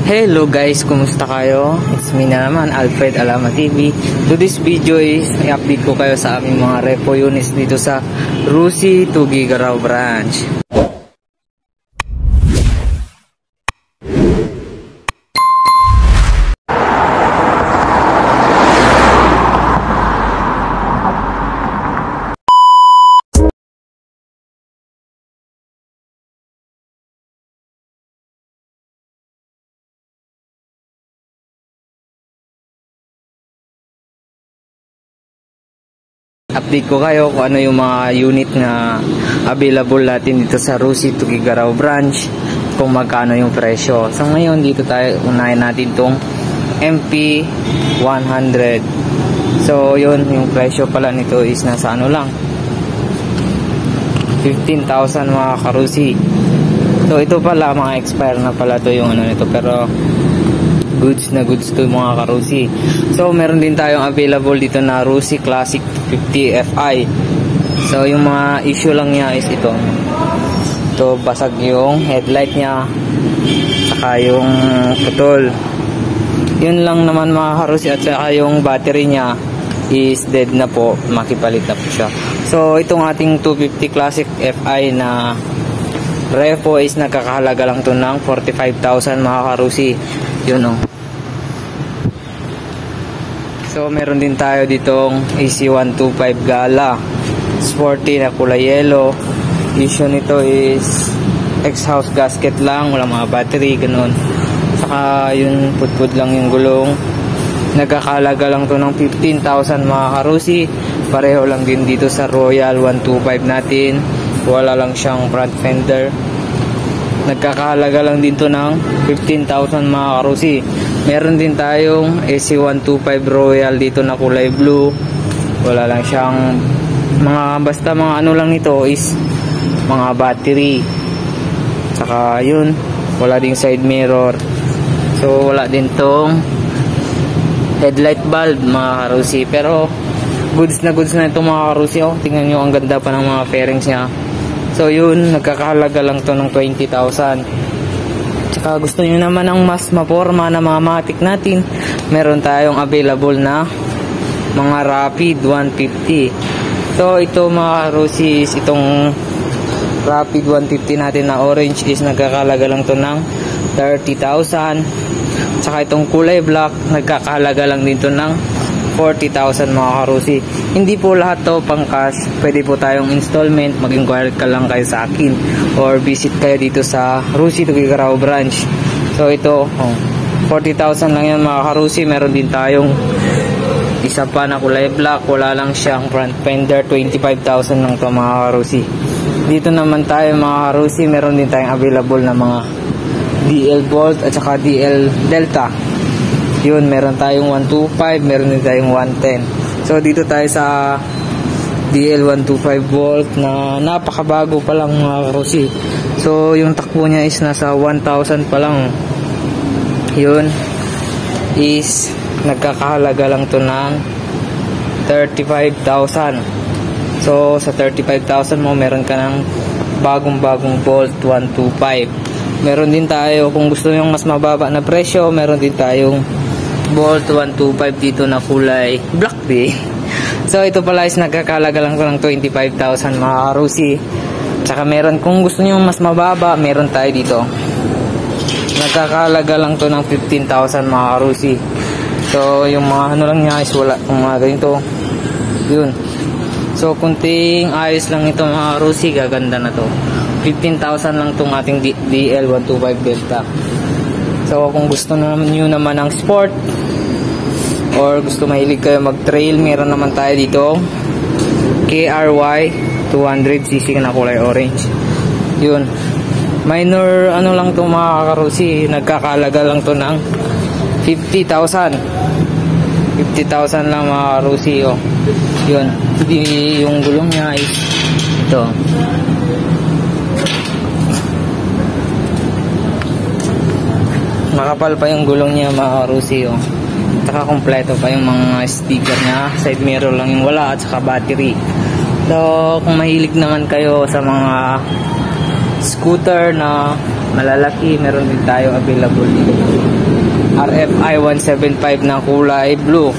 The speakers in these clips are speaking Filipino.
Hello guys, kumusta kayo? It's me na naman, Alfred Alama TV. To this video is i-update ko kayo sa aming mga repo units dito sa Rusi Tugigaraw branch. Update ko kayo kung ano yung mga unit na available natin dito sa Rusi Tugigaraw branch, kung magkano yung presyo. So ngayon dito tayo, unahin natin tong MP100. So yun, yung presyo pala nito is nasa ano lang, 15,000 mga karusi. So ito pala, mga expire na pala to yung ano nito, pero goods na goods to mga karusi. So meron din tayong available dito na Rusi Classic 50 Fi. So yung mga issue lang niya is ito basag yung headlight niya, saka yung putol. Yun lang naman mga karusi. At saka yung battery niya is dead na po, makipalit na po siya. So itong ating 250 Classic Fi na repo is nagkakahalaga lang to ng 45,000 mga karusi. Yun o. So meron din tayo ditong AC125 Gala sporty na kulay yellow. Issue nito is ex-house gasket lang, wala mga battery, ganun. Saka yun, putput lang yung gulong. Nagkakahalaga lang to ng 15,000 mga karusi. Pareho lang din dito sa Royal 125 natin, wala lang siyang front fender. Nagkakahalaga lang dito ng 15,000 mga karusi. Meron din tayong AC125 Royal dito na kulay blue. Wala lang siyang basta mga ano lang nito is mga battery. Saka yun, wala ding side mirror. So wala din tong headlight bulb mga karusi. Pero goods na ito mga karusi. Oh, tingnan nyo, ang ganda pa ng mga fairings niya. So yun, nagkakahalaga lang to ng 20,000. Tsaka gusto nyo naman ng mas maporma na mga matic natin, meron tayong available na mga Rapid 150. So ito mga karusi, itong Rapid 150 natin na orange is nagkakahalaga lang to ng 30,000. Tsaka itong kulay black, nagkakahalaga lang dito ng 40,000 mga karusi. Hindi po lahat to pang cash, pwede po tayong installment. Mag-inquire ka lang kayo sa akin or visit kayo dito sa Rusi Tugigaraw branch. So ito, 40,000 lang yan mga karusi. Meron din tayong isa pa na kulay black, wala lang siyang front fender, 25,000 lang to mga karusi. Dito naman tayo mga karusi, meron din tayong available na mga DL Bolt at saka DL Delta. Yun, meron tayong 125, meron din tayong 110. So dito tayo sa DL125 volt na napakabago pa lang mga karusi. So yung takbo niya is nasa 1,000 pa lang. Yun is nagkakahalaga lang to ng 35,000. So sa 35,000 mo, meron ka ng bagong Bolt 125. Meron din tayo, kung gusto nyo mas mababa na presyo, meron din tayong Bolt 125 dito na kulay black din. So ito pala is nagkakahalaga lang ng 25,000 mga karusi. Tsaka meron, kung gusto niyo mas mababa, meron tayo dito, nagkakahalaga lang to ng 15,000 mga karusi. So yung mga ano lang niya is wala kung mga ganito. Yun. So kunting ayos lang ito mga karusi, gaganda na to. 15,000 lang tong ating DL125 Delta. So kung gusto nyo naman ng sport or gusto mahilig kayo mag-trail, meron naman tayo dito KRY 200cc na kulay orange. Yun, minor ano lang to mga karusi, nagkakahalaga lang to ng 50,000 lang mga karusi. Oh. Yun, yung gulong niya is ito, makapal pa yung gulong niya mga karusi. Oh. Saka kompleto pa yung mga sticker niya, side mirror lang yung wala, at saka battery. So kung mahilig naman kayo sa mga scooter na malalaki, meron din tayo available dito. RFI 175 na kulay blue.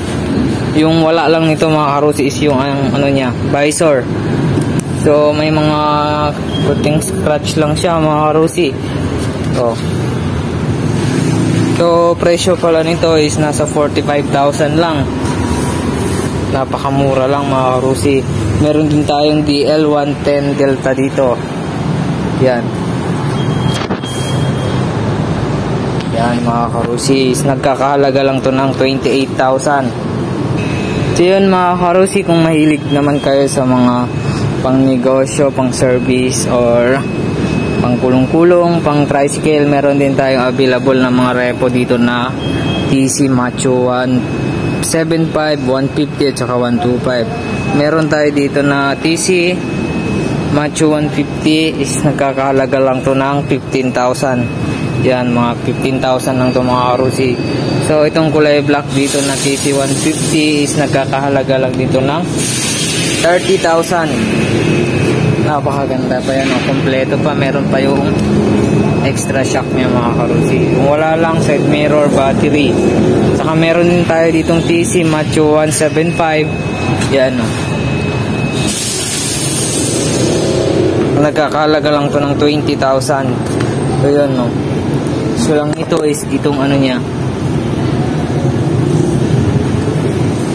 Yung wala lang nito mga karusi is yung ano niya, visor. So may mga kunting scratch lang siya mga karusi. So presyo pala nito is nasa 45,000 lang. Napakamura lang mga karusi. Meron din tayong DL110 Delta dito. Yan. Yan mga karusi, nagkakahalaga lang to ng 28,000. So yun mga karusi, kung mahilig naman kayo sa mga pang negosyo, pang service, or pang kulong-kulong, pang tricycle, meron din tayong available na mga repo dito na TC Macho 175, 150 at saka 125. Meron tayo dito na TC Macho 150 is nagkakahalaga lang to ng 15,000. Yan, mga 15,000 lang to mga karusi. So itong kulay black dito na TC 150 is nagkakahalaga lang dito ng 30,000. Napakaganda pa yan, kompleto pa, meron pa yung extra shock niya mga karusi. Kung wala lang, side mirror, battery. Saka meron din tayo ditong TC Macho 175. Yan, nagkakahalaga lang to ng 20,000. So yun, so lang ito is itong ano niya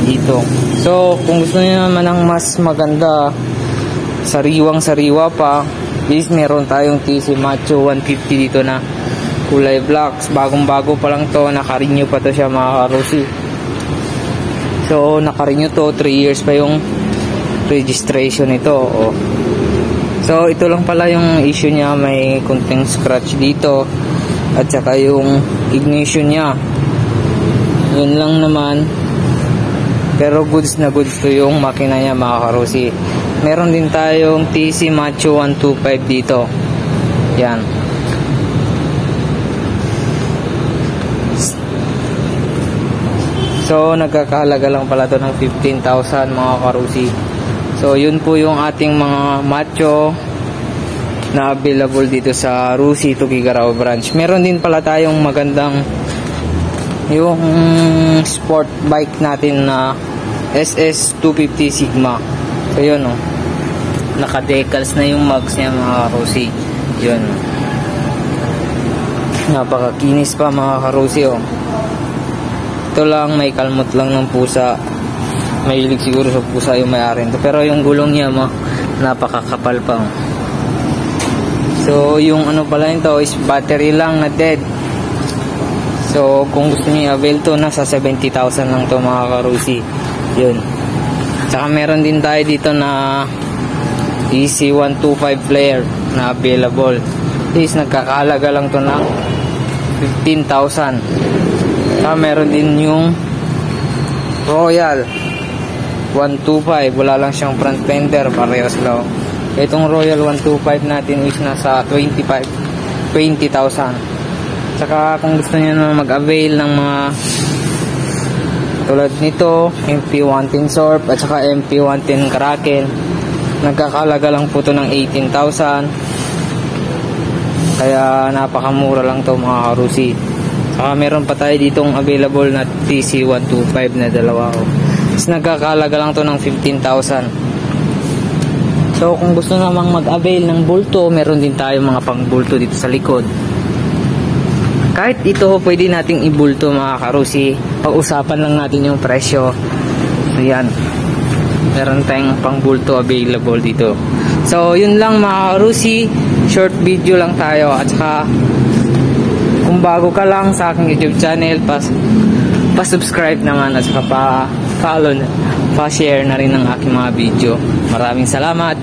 dito. So kung gusto niyo naman ng mas maganda, sariwang-sariwa pa, is meron tayong TC Macho 150 dito na kulay black. Bagong-bago pa lang to, naka-renew pa to siya mga karusi. So naka-renew to, 3 years pa yung registration nito. So ito lang pala yung issue niya, may kunting scratch dito at saka yung ignition niya. Yun lang naman. Pero goods na goods to yung makina niya mga karusi. Meron din tayong TC Macho 125 dito. Yan. So nagkakahalaga lang pala to ng 15,000 mga karusi. So yun po yung ating mga Macho na available dito sa Rusi Tuguegarao branch. Meron din pala tayong magandang yung sport bike natin na SS 250 Sigma. So yun naka-decals na yung mags niya mga karusi. Yun, napakakinis pa mga karusi. Ito lang, may kalmot lang ng pusa. Mahilig siguro sa pusa yung may-ari nito. Pero yung gulong niya napakakapal pa. So yung ano pala nito is battery lang na dead. So kung gusto niyo avail to, nasa 70,000 lang to mga karusi. Yun. Saka meron din tayo dito na EC125 flare na available. Is nagkakahalaga lang to ng 15,000. Saka meron din yung Royal 125, wala lang siyang front fender, parehas lang. Itong Royal 125 natin is nasa 20,000. Saka kung gusto niyo na mag-avail ng mga tulad nito, MP110 Sorp at saka MP110 Kraken, nagkakalaga lang po to ng 18,000. Kaya napakamura lang to mga karusi. Saka meron pa tayo ditong available na TC125 na dalawa. Is nagkakalaga lang to ng 15,000. So kung gusto namang mag-avail ng bulto, meron din tayo mga pang bulto dito sa likod. Kahit ito pwede nating ibulto mga karusi, pag-usapan lang natin yung presyo. Ayan, meron tayong pang bulto available dito. So yun lang mga karusi, short video lang tayo. At saka kung bago ka lang sa aking YouTube channel, pa-subscribe naman at saka pa-follow, pa-share na rin ng aking mga video. Maraming salamat.